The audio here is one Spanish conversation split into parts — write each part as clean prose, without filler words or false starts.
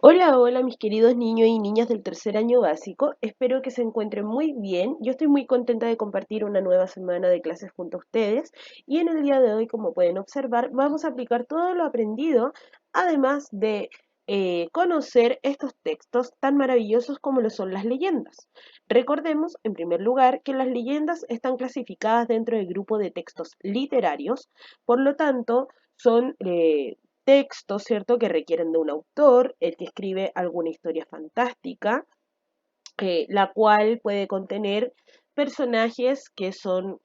Hola, hola mis queridos niños y niñas del tercer año básico. Espero que se encuentren muy bien. Yo estoy muy contenta de compartir una nueva semana de clases junto a ustedes y en el día de hoy, como pueden observar, vamos a aplicar todo lo aprendido, además de conocer estos textos tan maravillosos como lo son las leyendas. Recordemos, en primer lugar, que las leyendas están clasificadas dentro del grupo de textos literarios, por lo tanto, son textos, ¿cierto?, que requieren de un autor, el que escribe alguna historia fantástica, la cual puede contener personajes que son,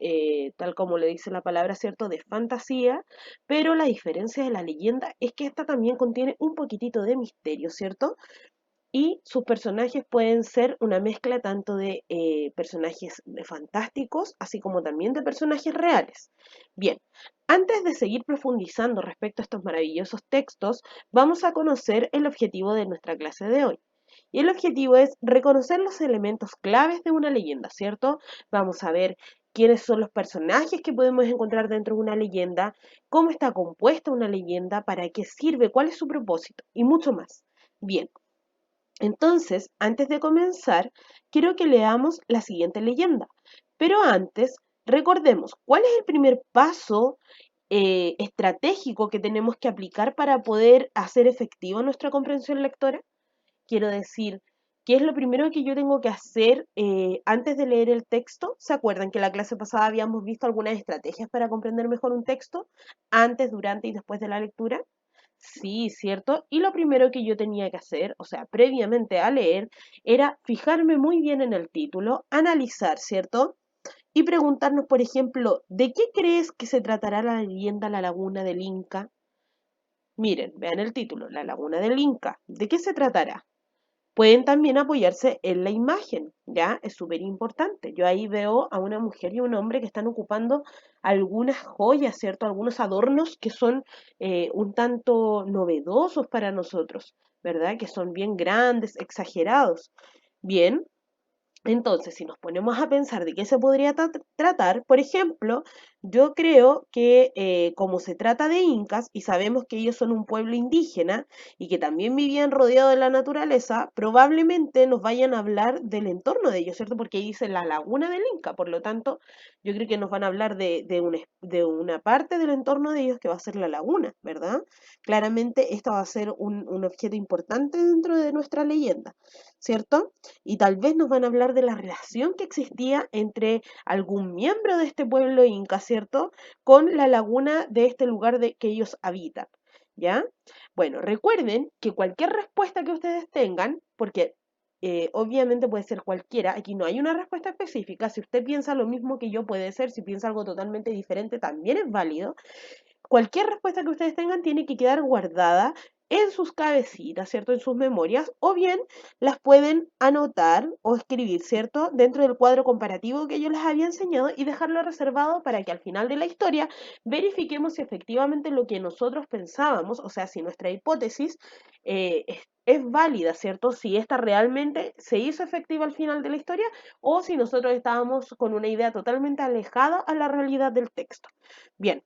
tal como le dice la palabra, ¿cierto?, de fantasía, pero la diferencia de la leyenda es que esta también contiene un poquitito de misterio, ¿cierto? Y sus personajes pueden ser una mezcla tanto de personajes fantásticos, así como también de personajes reales. Bien, antes de seguir profundizando respecto a estos maravillosos textos, vamos a conocer el objetivo de nuestra clase de hoy. Y el objetivo es reconocer los elementos claves de una leyenda, ¿cierto? Vamos a ver quiénes son los personajes que podemos encontrar dentro de una leyenda, cómo está compuesta una leyenda, para qué sirve, cuál es su propósito y mucho más. Bien, entonces, antes de comenzar, quiero que leamos la siguiente leyenda. Pero antes, recordemos, ¿cuál es el primer paso estratégico que tenemos que aplicar para poder hacer efectiva nuestra comprensión lectora? Quiero decir, ¿qué es lo primero que yo tengo que hacer antes de leer el texto? ¿Se acuerdan que la clase pasada habíamos visto algunas estrategias para comprender mejor un texto antes, durante y después de la lectura? Sí, cierto. Y lo primero que yo tenía que hacer, o sea, previamente a leer, era fijarme muy bien en el título, analizar, ¿cierto? Y preguntarnos, por ejemplo, ¿de qué crees que se tratará la leyenda La Laguna del Inca? Miren, vean el título, La Laguna del Inca. ¿De qué se tratará? Pueden también apoyarse en la imagen, ¿ya? Es súper importante. Yo ahí veo a una mujer y un hombre que están ocupando algunas joyas, ¿cierto? Algunos adornos que son un tanto novedosos para nosotros, ¿verdad? Que son bien grandes, exagerados. Bien, entonces, si nos ponemos a pensar de qué se podría tratar, por ejemplo, yo creo que como se trata de incas y sabemos que ellos son un pueblo indígena y que también vivían rodeados de la naturaleza, probablemente nos vayan a hablar del entorno de ellos, ¿cierto? Porque ahí dice la laguna del Inca, por lo tanto, yo creo que nos van a hablar de una parte del entorno de ellos que va a ser la laguna, ¿verdad? Claramente, esta va a ser un objeto importante dentro de nuestra leyenda, ¿cierto? Y tal vez nos van a hablar de la relación que existía entre algún miembro de este pueblo inca, ¿cierto?, con la laguna de este lugar que ellos habitan, ¿ya? Bueno, recuerden que cualquier respuesta que ustedes tengan, porque obviamente puede ser cualquiera, aquí no hay una respuesta específica, si usted piensa lo mismo que yo puede ser, si piensa algo totalmente diferente también es válido, cualquier respuesta que ustedes tengan tiene que quedar guardada en sus cabecitas, ¿cierto? En sus memorias, o bien las pueden anotar o escribir, ¿cierto? Dentro del cuadro comparativo que yo les había enseñado y dejarlo reservado para que al final de la historia verifiquemos si efectivamente lo que nosotros pensábamos, o sea, si nuestra hipótesis es válida, ¿cierto? Si esta realmente se hizo efectiva al final de la historia o si nosotros estábamos con una idea totalmente alejada a la realidad del texto. Bien,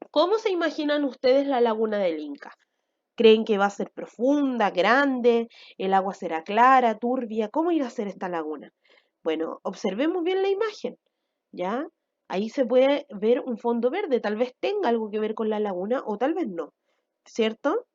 ¿cómo se imaginan ustedes la laguna del Inca? ¿Creen que va a ser profunda, grande, el agua será clara, turbia? ¿Cómo irá a ser esta laguna? Bueno, observemos bien la imagen, ¿ya? Ahí se puede ver un fondo verde, tal vez tenga algo que ver con la laguna o tal vez no, ¿cierto?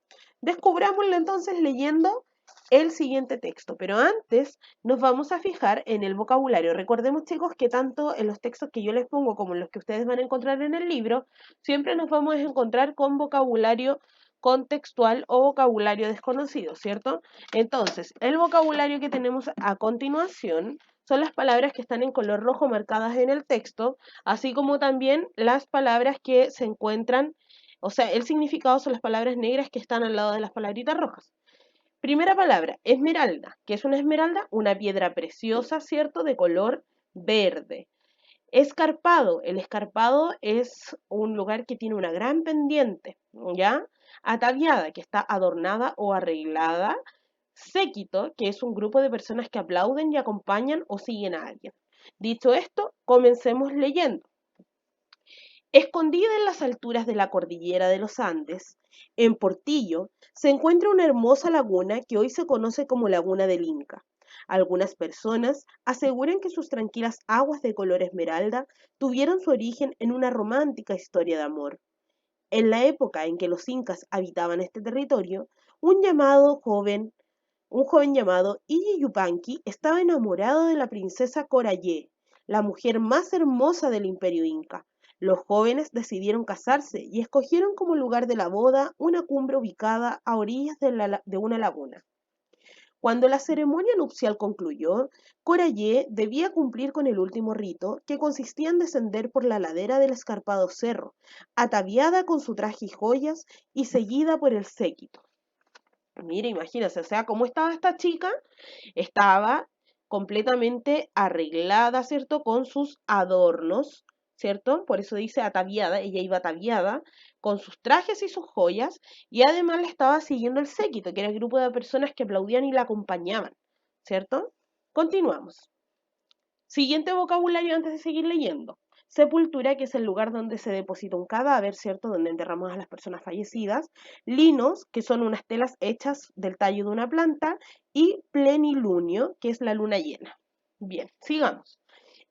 Descubrámoslo entonces leyendo el siguiente texto, pero antes nos vamos a fijar en el vocabulario. Recordemos, chicos, que tanto en los textos que yo les pongo como en los que ustedes van a encontrar en el libro, siempre nos vamos a encontrar con vocabulario contextual o vocabulario desconocido, ¿cierto? Entonces, el vocabulario que tenemos a continuación son las palabras que están en color rojo marcadas en el texto, así como también las palabras que se encuentran, o sea, el significado son las palabras negras que están al lado de las palabritas rojas. Primera palabra, esmeralda. ¿Qué es una esmeralda? Una piedra preciosa, ¿cierto? De color verde. Escarpado. El escarpado es un lugar que tiene una gran pendiente, ¿ya? Ataviada, que está adornada o arreglada. Séquito, que es un grupo de personas que aplauden y acompañan o siguen a alguien. Dicho esto, comencemos leyendo. Escondida en las alturas de la cordillera de los Andes, en Portillo, se encuentra una hermosa laguna que hoy se conoce como Laguna del Inca. Algunas personas aseguran que sus tranquilas aguas de color esmeralda tuvieron su origen en una romántica historia de amor. En la época en que los incas habitaban este territorio, un llamado joven, un joven llamado Iji Yupanqui estaba enamorado de la princesa Corayé, la mujer más hermosa del imperio inca. Los jóvenes decidieron casarse y escogieron como lugar de la boda una cumbre ubicada a orillas de una laguna. Cuando la ceremonia nupcial concluyó, Corayé debía cumplir con el último rito, que consistía en descender por la ladera del escarpado cerro, ataviada con su traje y joyas y seguida por el séquito. Mira, imagínense, o sea, ¿cómo estaba esta chica? Estaba completamente arreglada, ¿cierto? Con sus adornos, ¿cierto? Por eso dice ataviada, ella iba ataviada con sus trajes y sus joyas, y además le estaba siguiendo el séquito, que era el grupo de personas que aplaudían y la acompañaban, ¿cierto? Continuamos. Siguiente vocabulario antes de seguir leyendo. Sepultura, que es el lugar donde se deposita un cadáver, ¿cierto? Donde enterramos a las personas fallecidas. Linos, que son unas telas hechas del tallo de una planta. Y plenilunio, que es la luna llena. Bien, sigamos.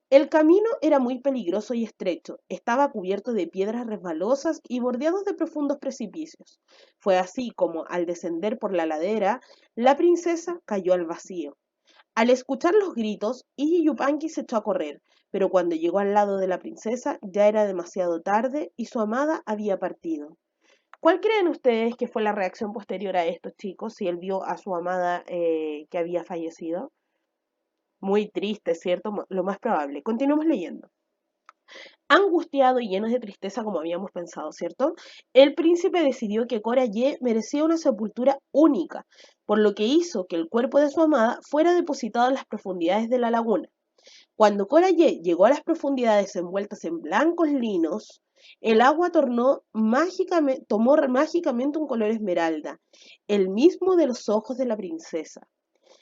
El camino era muy peligroso y estrecho, estaba cubierto de piedras resbalosas y bordeados de profundos precipicios. Fue así como, al descender por la ladera, la princesa cayó al vacío. Al escuchar los gritos, Iji Yupanqui se echó a correr, pero cuando llegó al lado de la princesa ya era demasiado tarde y su amada había partido. ¿Cuál creen ustedes que fue la reacción posterior a estos chicos si él vio a su amada que había fallecido? Muy triste, ¿cierto? Lo más probable. Continuemos leyendo. Angustiado y lleno de tristeza como habíamos pensado, ¿cierto? El príncipe decidió que Cora Ye merecía una sepultura única, por lo que hizo que el cuerpo de su amada fuera depositado en las profundidades de la laguna. Cuando Cora Ye llegó a las profundidades envueltas en blancos linos, el agua tomó mágicamente un color esmeralda, el mismo de los ojos de la princesa.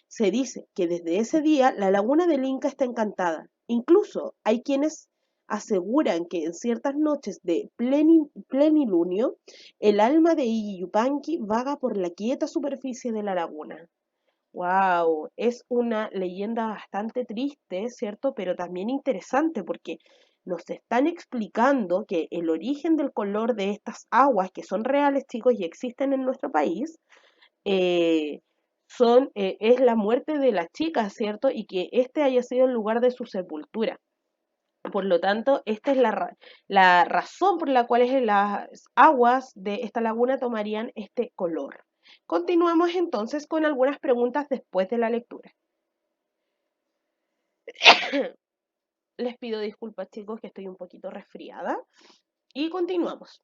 Se dice que desde ese día la laguna del Inca está encantada. Incluso hay quienes aseguran que en ciertas noches de plenilunio el alma de Igi Yupanqui vaga por la quieta superficie de la laguna. Wow, es una leyenda bastante triste, ¿cierto? Pero también interesante porque nos están explicando que el origen del color de estas aguas, que son reales, chicos, y existen en nuestro país, eh, es la muerte de la chica, ¿cierto? Y que este haya sido el lugar de su sepultura. Por lo tanto, esta es la razón por la cual las aguas de esta laguna tomarían este color. Continuemos entonces con algunas preguntas después de la lectura. Les pido disculpas, chicos, que estoy un poquito resfriada. Y continuamos.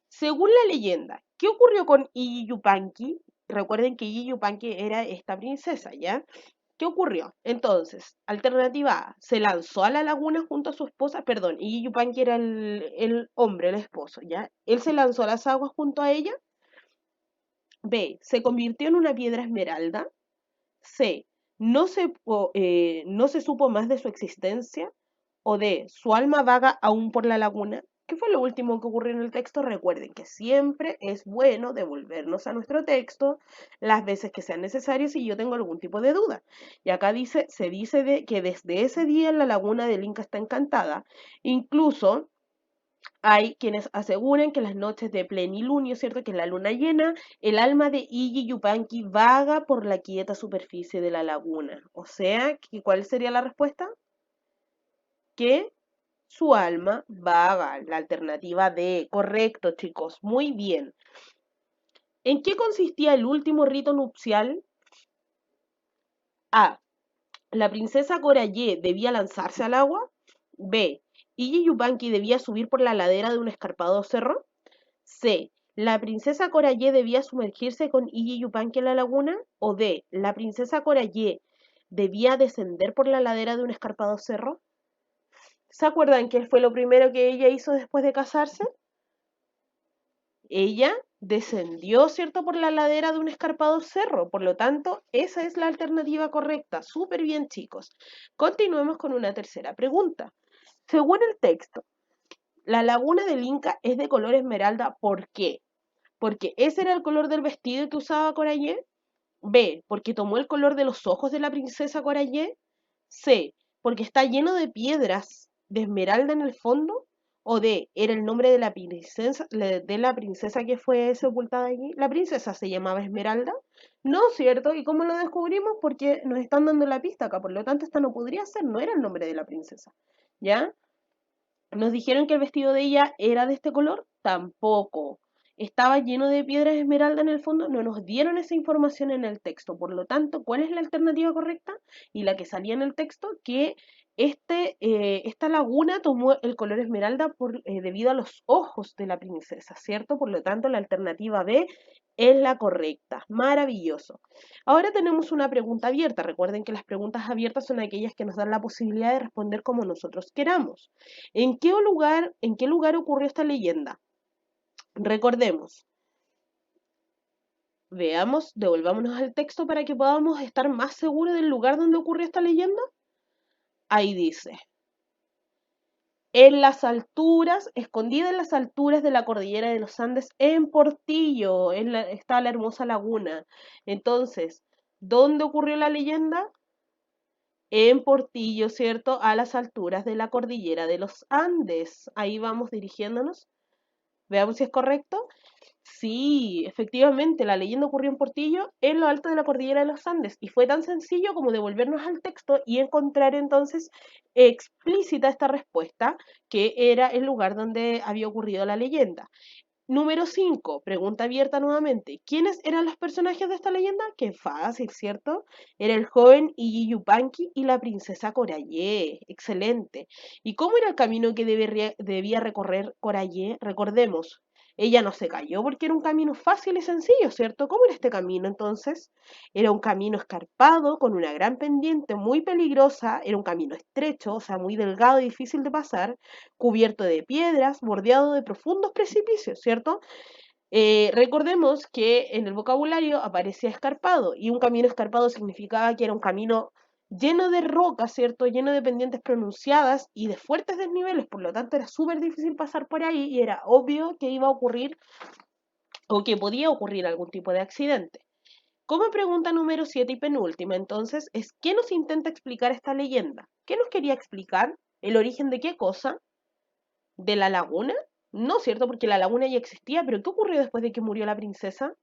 Según la leyenda, ¿qué ocurrió con Iyupanqui? Recuerden que Iyupanqui era esta princesa, ¿ya? ¿Qué ocurrió? Entonces, alternativa A, se lanzó a la laguna junto a su esposa, perdón, Iyupanqui era el hombre, el esposo, ¿ya? Él se lanzó a las aguas junto a ella. B, se convirtió en una piedra esmeralda. C, no se supo más de su existencia. O D, su alma vaga aún por la laguna. ¿Qué fue lo último que ocurrió en el texto? Recuerden que siempre es bueno devolvernos a nuestro texto las veces que sean necesarias si yo tengo algún tipo de duda. Y acá se dice que desde ese día la laguna del Inca está encantada. Incluso hay quienes aseguran que las noches de plenilunio, ¿cierto? Que es la luna llena, el alma de Igi Yupanqui vaga por la quieta superficie de la laguna. O sea, ¿cuál sería la respuesta? Que su alma vaga. La alternativa D. Correcto, chicos. Muy bien. ¿En qué consistía el último rito nupcial? A. La princesa Corayé debía lanzarse al agua. B. Igi Yupanqui debía subir por la ladera de un escarpado cerro. C. ¿La princesa Corayé debía sumergirse con Igi Yupanqui en la laguna? O D. ¿La princesa Corayé debía descender por la ladera de un escarpado cerro? ¿Se acuerdan qué fue lo primero que ella hizo después de casarse? Ella descendió, ¿cierto?, por la ladera de un escarpado cerro. Por lo tanto, esa es la alternativa correcta. Súper bien, chicos. Continuemos con una tercera pregunta. Según el texto, La laguna del Inca es de color esmeralda, ¿por qué? Porque ese era el color del vestido que usaba Corayé. B, porque tomó el color de los ojos de la princesa Corayé. C, porque está lleno de piedras de esmeralda en el fondo. O D, era el nombre de la princesa que fue sepultada allí. La princesa se llamaba Esmeralda. No, ¿cierto? ¿Y cómo lo descubrimos? Porque nos están dando la pista acá. Por lo tanto, esta no podría ser, no era el nombre de la princesa. ¿Ya? ¿Nos dijeron que el vestido de ella era de este color? Tampoco. ¿Estaba lleno de piedras esmeralda en el fondo? No nos dieron esa información en el texto. Por lo tanto, ¿cuál es la alternativa correcta? Y la que salía en el texto, que esta laguna tomó el color esmeralda debido a los ojos de la princesa, ¿cierto? Por lo tanto, la alternativa B es la correcta. Maravilloso. Ahora tenemos una pregunta abierta. Recuerden que las preguntas abiertas son aquellas que nos dan la posibilidad de responder como nosotros queramos. En qué lugar ocurrió esta leyenda? Recordemos. Veamos, devolvámonos al texto para que podamos estar más seguros del lugar donde ocurrió esta leyenda. Ahí dice, en las alturas, escondida en las alturas de la cordillera de los Andes, en Portillo, está la hermosa laguna. Entonces, ¿dónde ocurrió la leyenda? En Portillo, ¿cierto? A las alturas de la cordillera de los Andes. Ahí vamos dirigiéndonos. Veamos si es correcto. Sí, efectivamente, la leyenda ocurrió en Portillo, en lo alto de la cordillera de los Andes, y fue tan sencillo como devolvernos al texto y encontrar entonces explícita esta respuesta, que era el lugar donde había ocurrido la leyenda. Número 5, pregunta abierta nuevamente. ¿Quiénes eran los personajes de esta leyenda? Qué fácil, ¿cierto? Era el joven Iji Yupanqui y la princesa Corayé. Excelente. ¿Y cómo era el camino que debía recorrer Corayé? Recordemos, ella no se cayó porque era un camino fácil y sencillo, ¿cierto? ¿Cómo era este camino entonces? Era un camino escarpado con una gran pendiente muy peligrosa, era un camino estrecho, o sea, muy delgado y difícil de pasar, cubierto de piedras, bordeado de profundos precipicios, ¿cierto? Recordemos que en el vocabulario aparecía escarpado y un camino escarpado significaba que era un camino lleno de rocas, ¿cierto? Lleno de pendientes pronunciadas y de fuertes desniveles, por lo tanto era súper difícil pasar por ahí y era obvio que iba a ocurrir o que podía ocurrir algún tipo de accidente. Como pregunta número 7 y penúltima, entonces, es ¿qué nos intenta explicar esta leyenda? ¿Qué nos quería explicar? ¿El origen de qué cosa? ¿De la laguna? No, ¿cierto? Porque la laguna ya existía, pero ¿qué ocurrió después de que murió la princesa?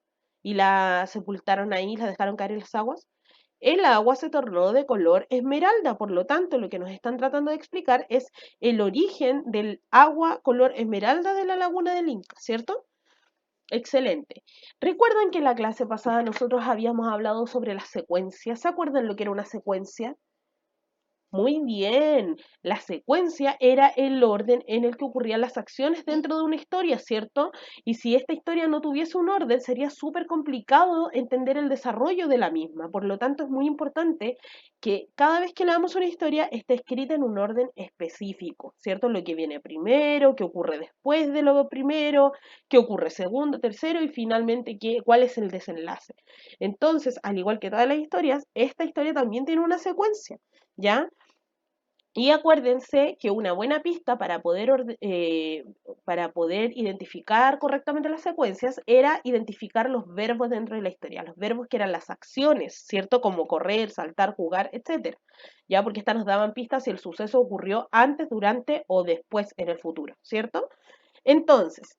Y la sepultaron ahí, la dejaron caer en las aguas. El agua se tornó de color esmeralda, por lo tanto, lo que nos están tratando de explicar es el origen del agua color esmeralda de la laguna del Inca, ¿cierto? Excelente. ¿Recuerdan que en la clase pasada nosotros habíamos hablado sobre las secuencias? ¿Se acuerdan lo que era una secuencia? Muy bien, la secuencia era el orden en el que ocurrían las acciones dentro de una historia, ¿cierto? Y si esta historia no tuviese un orden, sería súper complicado entender el desarrollo de la misma. Por lo tanto, es muy importante que cada vez que leamos una historia esté escrita en un orden específico, ¿cierto? Lo que viene primero, qué ocurre después de lo primero, qué ocurre segundo, tercero y finalmente cuál es el desenlace. Entonces, al igual que todas las historias, esta historia también tiene una secuencia, ¿ya? Y acuérdense que una buena pista para poder identificar correctamente las secuencias era identificar los verbos dentro de la historia, los verbos que eran las acciones, ¿cierto? Como correr, saltar, jugar, etcétera. Ya porque estas nos daban pistas si el suceso ocurrió antes, durante o después en el futuro, ¿cierto? Entonces,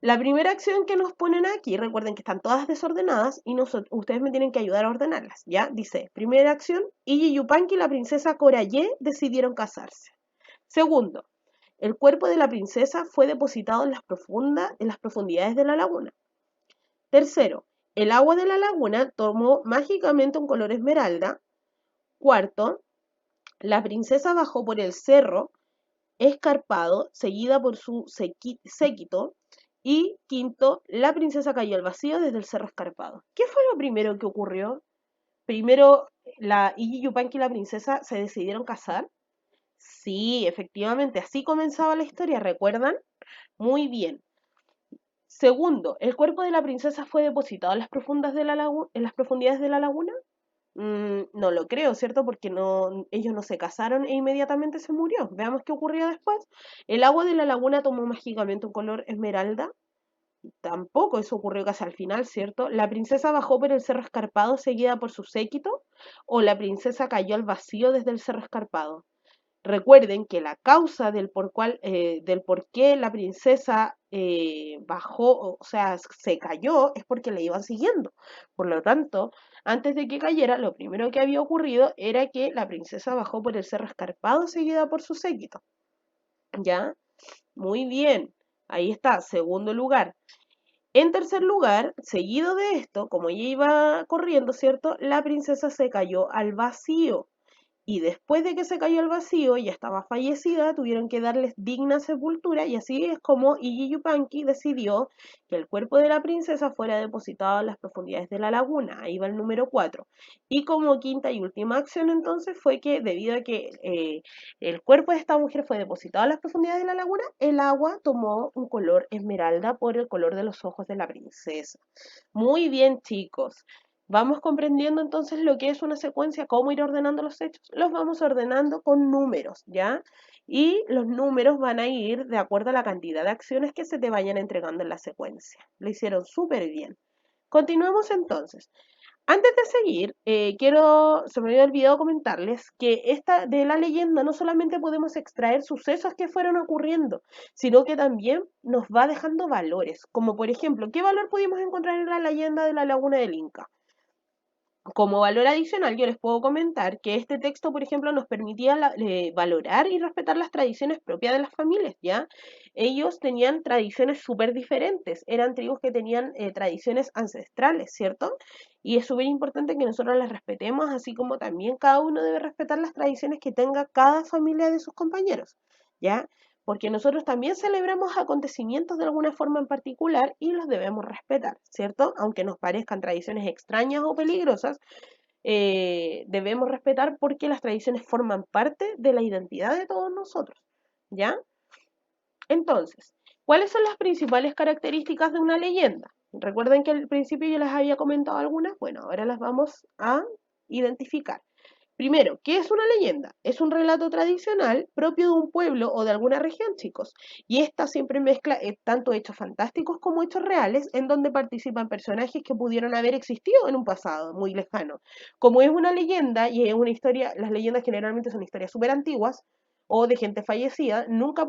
la primera acción que nos ponen aquí, recuerden que están todas desordenadas y ustedes me tienen que ayudar a ordenarlas, ¿ya? Dice, primera acción, Iji Yupanqui y la princesa Corayé decidieron casarse. Segundo, el cuerpo de la princesa fue depositado en las profundidades de la laguna. Tercero, el agua de la laguna tomó mágicamente un color esmeralda. Cuarto, la princesa bajó por el cerro escarpado, seguida por su séquito. Y quinto, la princesa cayó al vacío desde el cerro escarpado. ¿Qué fue lo primero que ocurrió? Primero, la Iji Yupanqui y la princesa se decidieron casar. Sí, efectivamente, así comenzaba la historia, ¿recuerdan? Muy bien. Segundo, ¿el cuerpo de la princesa fue depositado en las profundidades de la laguna? No lo creo, ¿cierto? Porque no, ellos no se casaron e inmediatamente se murió. Veamos qué ocurrió después. El agua de la laguna tomó mágicamente un color esmeralda. Tampoco eso ocurrió casi al final, ¿cierto? La princesa bajó por el cerro escarpado seguida por su séquito, o la princesa cayó al vacío desde el cerro escarpado. Recuerden que la causa del por qué la princesa bajó, o sea, se cayó, es porque le iban siguiendo. Por lo tanto, antes de que cayera, lo primero que había ocurrido era que la princesa bajó por el cerro escarpado seguida por su séquito. ¿Ya? Muy bien. Ahí está, segundo lugar. En tercer lugar, seguido de esto, como ella iba corriendo, ¿cierto? La princesa se cayó al vacío. Y después de que se cayó al vacío, ya estaba fallecida, tuvieron que darles digna sepultura y así es como Iji Yupanqui decidió que el cuerpo de la princesa fuera depositado en las profundidades de la laguna. Ahí va el número 4. Y como quinta y última acción entonces fue que debido a que el cuerpo de esta mujer fue depositado en las profundidades de la laguna, el agua tomó un color esmeralda por el color de los ojos de la princesa. Muy bien, chicos. Vamos comprendiendo entonces lo que es una secuencia, cómo ir ordenando los hechos. Los vamos ordenando con números, ¿ya? Y los números van a ir de acuerdo a la cantidad de acciones que se te vayan entregando en la secuencia. Lo hicieron súper bien. Continuemos entonces. Antes de seguir, se me había olvidado comentarles que esta de la leyenda no solamente podemos extraer sucesos que fueron ocurriendo, sino que también nos va dejando valores, como por ejemplo, ¿qué valor pudimos encontrar en la leyenda de la Laguna del Inca? Como valor adicional, yo les puedo comentar que este texto, por ejemplo, nos permitía valorar y respetar las tradiciones propias de las familias, ¿ya? Ellos tenían tradiciones súper diferentes, eran tribus que tenían tradiciones ancestrales, ¿cierto? Y es súper importante que nosotros las respetemos, así como también cada uno debe respetar las tradiciones que tenga cada familia de sus compañeros, ¿ya? Porque nosotros también celebramos acontecimientos de alguna forma en particular y los debemos respetar, ¿cierto? Aunque nos parezcan tradiciones extrañas o peligrosas, debemos respetar porque las tradiciones forman parte de la identidad de todos nosotros, ¿ya? Entonces, ¿cuáles son las principales características de una leyenda? Recuerden que al principio yo les había comentado algunas, bueno, ahora las vamos a identificar. Primero, ¿qué es una leyenda? Es un relato tradicional propio de un pueblo o de alguna región, chicos. Y esta siempre mezcla tanto hechos fantásticos como hechos reales, en donde participan personajes que pudieron haber existido en un pasado muy lejano. Como es una leyenda y es una historia, las leyendas generalmente son historias súper antiguas o de gente fallecida, nunca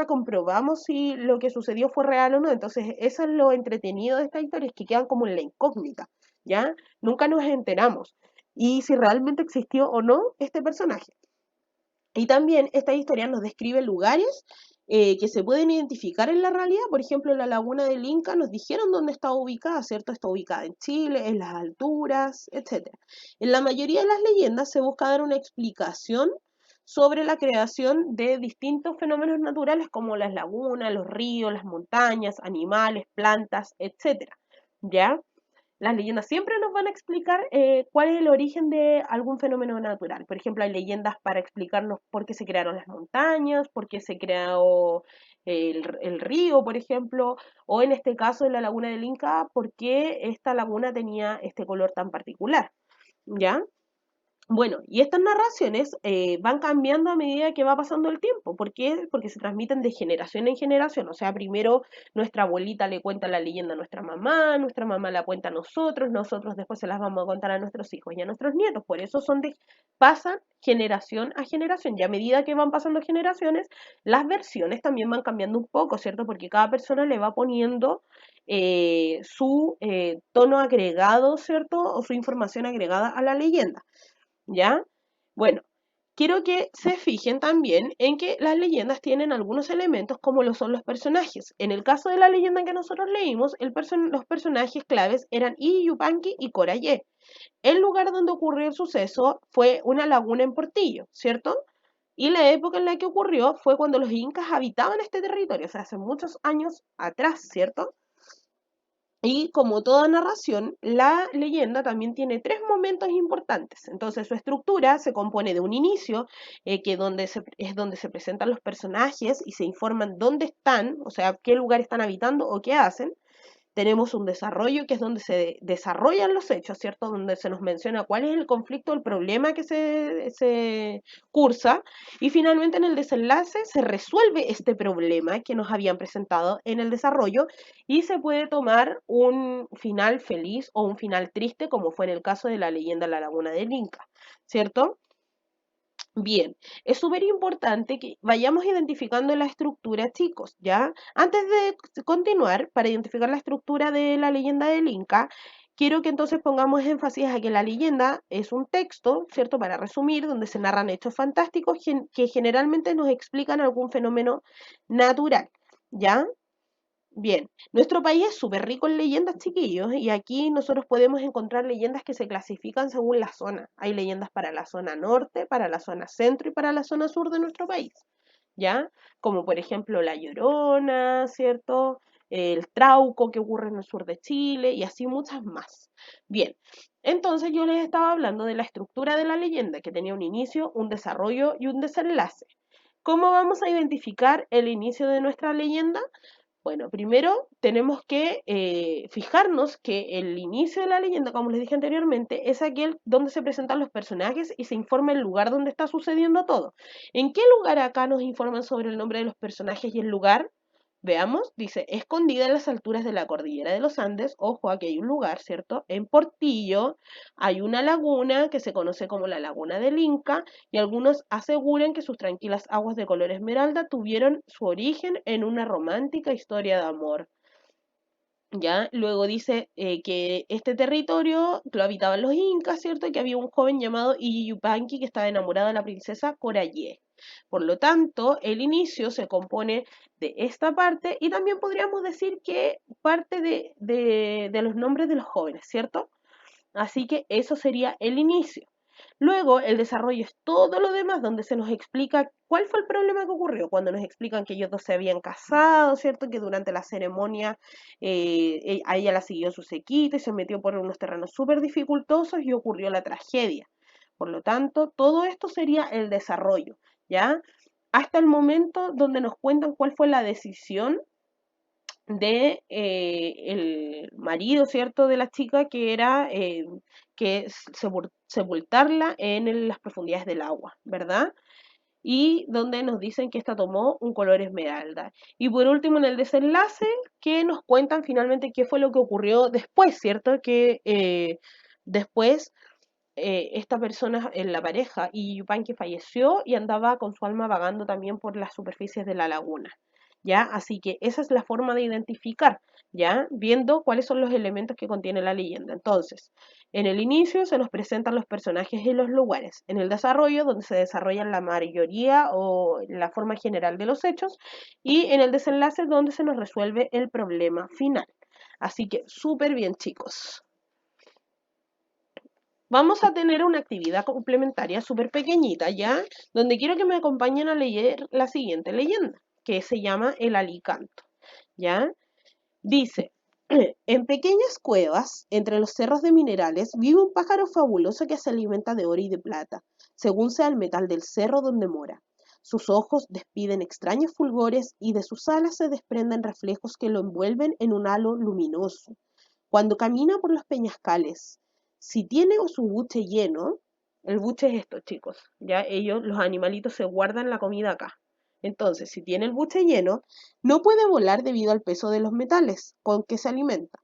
comprobamos si lo que sucedió fue real o no. Entonces, eso es lo entretenido de esta historia, es que quedan como en la incógnita, ¿ya? Nunca nos enteramos y si realmente existió o no este personaje. Y también esta historia nos describe lugares que se pueden identificar en la realidad. Por ejemplo, la laguna del Inca nos dijeron dónde está ubicada, ¿cierto? Está ubicada en Chile, en las alturas, etc. En la mayoría de las leyendas se busca dar una explicación sobre la creación de distintos fenómenos naturales como las lagunas, los ríos, las montañas, animales, plantas, etc. ¿Ya? Las leyendas siempre nos van a explicar cuál es el origen de algún fenómeno natural. Por ejemplo, hay leyendas para explicarnos por qué se crearon las montañas, por qué se creó el río, por ejemplo, o en este caso de la laguna del Inca, por qué esta laguna tenía este color tan particular. ¿Ya? Bueno, y estas narraciones van cambiando a medida que va pasando el tiempo. ¿Por qué? Porque se transmiten de generación en generación. O sea, primero nuestra abuelita le cuenta la leyenda a nuestra mamá la cuenta a nosotros, nosotros después se las vamos a contar a nuestros hijos y a nuestros nietos. Por eso pasan generación a generación. Y a medida que van pasando generaciones, las versiones también van cambiando un poco, ¿cierto? Porque cada persona le va poniendo su tono agregado, ¿cierto? O su información agregada a la leyenda. ¿Ya? Bueno, quiero que se fijen también en que las leyendas tienen algunos elementos como lo son los personajes. En el caso de la leyenda que nosotros leímos, los personajes claves eran Yupanqui y Corayé. El lugar donde ocurrió el suceso fue una laguna en Portillo, ¿cierto? Y la época en la que ocurrió fue cuando los incas habitaban este territorio, o sea, hace muchos años atrás, ¿cierto? Y como toda narración, la leyenda también tiene tres momentos importantes. Entonces, su estructura se compone de un inicio, es donde se presentan los personajes y se informan dónde están, o sea, qué lugar están habitando o qué hacen. Tenemos un desarrollo que es donde se desarrollan los hechos, ¿cierto? Donde se nos menciona cuál es el conflicto, el problema que se cursa. Y finalmente en el desenlace se resuelve este problema que nos habían presentado en el desarrollo y se puede tomar un final feliz o un final triste, como fue en el caso de la leyenda La Laguna del Inca, ¿cierto? Bien, es súper importante que vayamos identificando la estructura, chicos, ¿ya? Antes de continuar, para identificar la estructura de la leyenda del Inca, quiero que entonces pongamos énfasis a que la leyenda es un texto, ¿cierto? Para resumir, donde se narran hechos fantásticos que generalmente nos explican algún fenómeno natural, ¿ya? Bien, nuestro país es súper rico en leyendas, chiquillos, y aquí nosotros podemos encontrar leyendas que se clasifican según la zona. Hay leyendas para la zona norte, para la zona centro y para la zona sur de nuestro país, ¿ya? Como por ejemplo la Llorona, ¿cierto? El Trauco que ocurre en el sur de Chile y así muchas más. Bien, entonces yo les estaba hablando de la estructura de la leyenda, que tenía un inicio, un desarrollo y un desenlace. ¿Cómo vamos a identificar el inicio de nuestra leyenda? Bueno, primero tenemos que fijarnos que el inicio de la leyenda, como les dije anteriormente, es aquel donde se presentan los personajes y se informa el lugar donde está sucediendo todo. ¿En qué lugar acá nos informan sobre el nombre de los personajes y el lugar? Veamos, dice, escondida en las alturas de la cordillera de los Andes, ojo, aquí hay un lugar, ¿cierto? En Portillo hay una laguna que se conoce como la Laguna del Inca y algunos aseguran que sus tranquilas aguas de color esmeralda tuvieron su origen en una romántica historia de amor. ¿Ya? Luego dice que este territorio lo habitaban los incas, ¿cierto? Y que había un joven llamado Iyupanqui que estaba enamorado de la princesa Corayé. Por lo tanto, el inicio se compone de esta parte y también podríamos decir que parte de los nombres de los jóvenes, ¿cierto? Así que eso sería el inicio. Luego, el desarrollo es todo lo demás, donde se nos explica cuál fue el problema que ocurrió, cuando nos explican que ellos dos se habían casado, ¿cierto? Que durante la ceremonia a ella la siguió su sequito y se metió por unos terrenos súper dificultosos y ocurrió la tragedia. Por lo tanto, todo esto sería el desarrollo, ¿ya? Hasta el momento donde nos cuentan cuál fue la decisión de el marido, ¿cierto?, de la chica que era que sepultarla en las profundidades del agua, ¿verdad? Y donde nos dicen que esta tomó un color esmeralda. Y por último, en el desenlace, que nos cuentan finalmente qué fue lo que ocurrió después, ¿cierto? Que después esta persona, en la pareja, y Yupanqui falleció y andaba con su alma vagando también por las superficies de la laguna. ¿Ya? Así que esa es la forma de identificar, ¿ya? Viendo cuáles son los elementos que contiene la leyenda. Entonces, en el inicio se nos presentan los personajes y los lugares. En el desarrollo, donde se desarrollan la mayoría o la forma general de los hechos. Y en el desenlace, donde se nos resuelve el problema final. Así que súper bien, chicos. Vamos a tener una actividad complementaria súper pequeñita, ¿ya? Donde quiero que me acompañen a leer la siguiente leyenda, que se llama El Alicanto, ¿ya? Dice, en pequeñas cuevas, entre los cerros de minerales, vive un pájaro fabuloso que se alimenta de oro y de plata, según sea el metal del cerro donde mora. Sus ojos despiden extraños fulgores y de sus alas se desprenden reflejos que lo envuelven en un halo luminoso. Cuando camina por los peñascales, si tiene su buche lleno, el buche es esto, chicos, ya ellos, los animalitos se guardan la comida acá. Entonces, si tiene el buche lleno, no puede volar debido al peso de los metales con que se alimenta.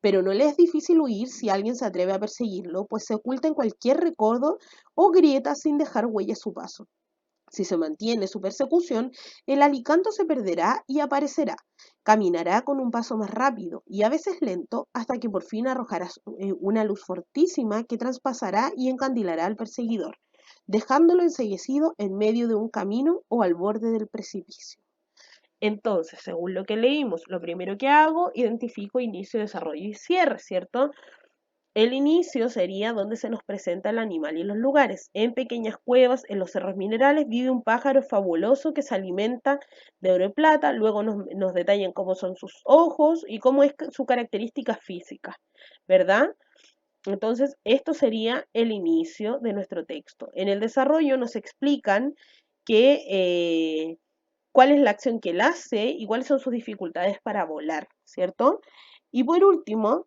Pero no le es difícil huir si alguien se atreve a perseguirlo, pues se oculta en cualquier recodo o grieta sin dejar huella a su paso. Si se mantiene su persecución, el alicanto se perderá y aparecerá. Caminará con un paso más rápido y a veces lento hasta que por fin arrojará una luz fortísima que traspasará y encandilará al perseguidor, dejándolo enceguecido en medio de un camino o al borde del precipicio. Entonces, según lo que leímos, lo primero que hago, identifico inicio, desarrollo y cierre, ¿cierto? El inicio sería donde se nos presenta el animal y los lugares. En pequeñas cuevas, en los cerros minerales, vive un pájaro fabuloso que se alimenta de oro y plata. Luego nos detallan cómo son sus ojos y cómo es su característica física, ¿verdad? Entonces, esto sería el inicio de nuestro texto. En el desarrollo nos explican que cuál es la acción que él hace y cuáles son sus dificultades para volar, ¿cierto? Y por último,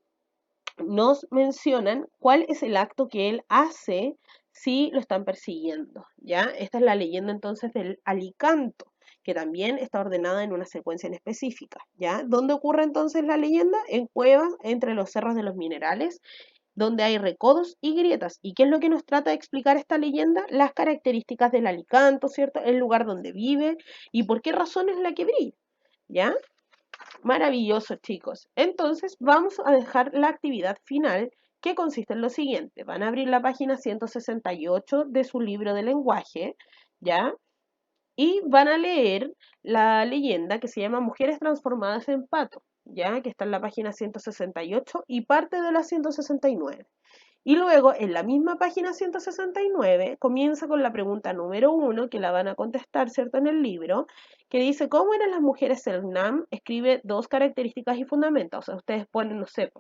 nos mencionan cuál es el acto que él hace si lo están persiguiendo, ¿ya? Esta es la leyenda entonces del Alicanto, que también está ordenada en una secuencia en específica, ¿ya? ¿Dónde ocurre entonces la leyenda? En cuevas entre los cerros de los minerales, donde hay recodos y grietas. ¿Y qué es lo que nos trata de explicar esta leyenda? Las características del Alicanto, ¿cierto? El lugar donde vive y por qué razón es la que brilla, ¿ya? Maravilloso, chicos. Entonces, vamos a dejar la actividad final, que consiste en lo siguiente. Van a abrir la página 168 de su libro de lenguaje, ¿ya? Y van a leer la leyenda que se llama Mujeres transformadas en pato, ¿ya? Que está en la página 168 y parte de la 169. Y luego, en la misma página 169, comienza con la pregunta número 1, que la van a contestar, ¿cierto?, en el libro, que dice, ¿cómo eran las mujeres Selknam? Escribe dos características y fundamentos. O sea, ustedes ponen, no sé,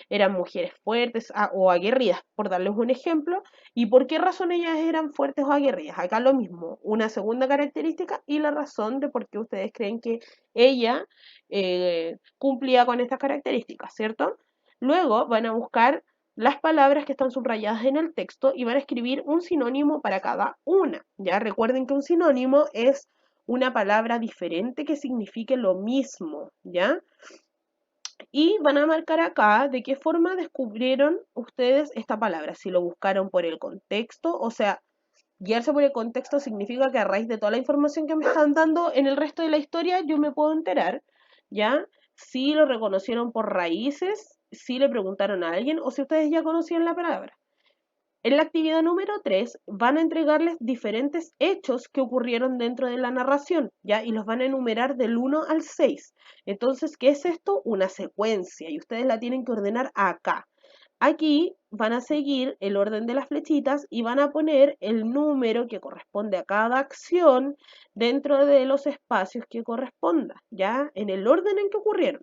eran mujeres fuertes o aguerridas, por darles un ejemplo, y por qué razón ellas eran fuertes o aguerridas. Acá lo mismo, una segunda característica y la razón de por qué ustedes creen que ella cumplía con estas características, ¿cierto? Luego van a buscar las palabras que están subrayadas en el texto y van a escribir un sinónimo para cada una. Ya recuerden que un sinónimo es una palabra diferente que signifique lo mismo, ¿ya? Y van a marcar acá de qué forma descubrieron ustedes esta palabra, si lo buscaron por el contexto, o sea, guiarse por el contexto significa que a raíz de toda la información que me están dando en el resto de la historia, yo me puedo enterar, ¿ya? Si lo reconocieron por raíces, si le preguntaron a alguien o si ustedes ya conocían la palabra. En la actividad número 3 van a entregarles diferentes hechos que ocurrieron dentro de la narración, ¿ya? Y los van a enumerar del 1 al 6. Entonces, ¿qué es esto? Una secuencia y ustedes la tienen que ordenar acá. Aquí van a seguir el orden de las flechitas y van a poner el número que corresponde a cada acción dentro de los espacios que corresponda, ¿ya? En el orden en que ocurrieron.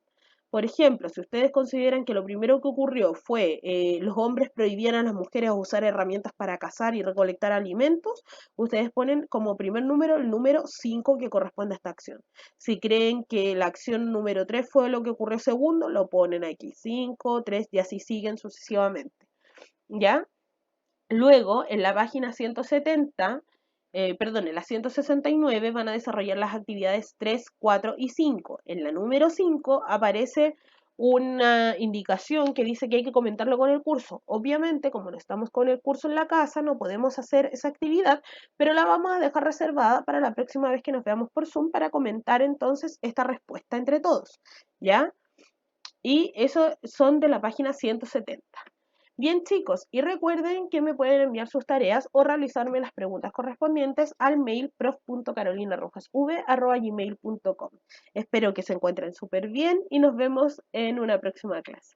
Por ejemplo, si ustedes consideran que lo primero que ocurrió fue los hombres prohibían a las mujeres usar herramientas para cazar y recolectar alimentos, ustedes ponen como primer número el número 5 que corresponde a esta acción. Si creen que la acción número 3 fue lo que ocurrió segundo, lo ponen aquí 5, 3 y así siguen sucesivamente. ¿Ya? Luego, en la página 170, perdón, en la 169 van a desarrollar las actividades 3, 4 y 5. En la número 5 aparece una indicación que dice que hay que comentarlo con el curso. Obviamente, como no estamos con el curso en la casa, no podemos hacer esa actividad, pero la vamos a dejar reservada para la próxima vez que nos veamos por Zoom para comentar entonces esta respuesta entre todos, ¿ya? Y eso son de la página 170. Bien, chicos, y recuerden que me pueden enviar sus tareas o realizarme las preguntas correspondientes al mail prof.carolinarrojasv@gmail.com. Espero que se encuentren súper bien y nos vemos en una próxima clase.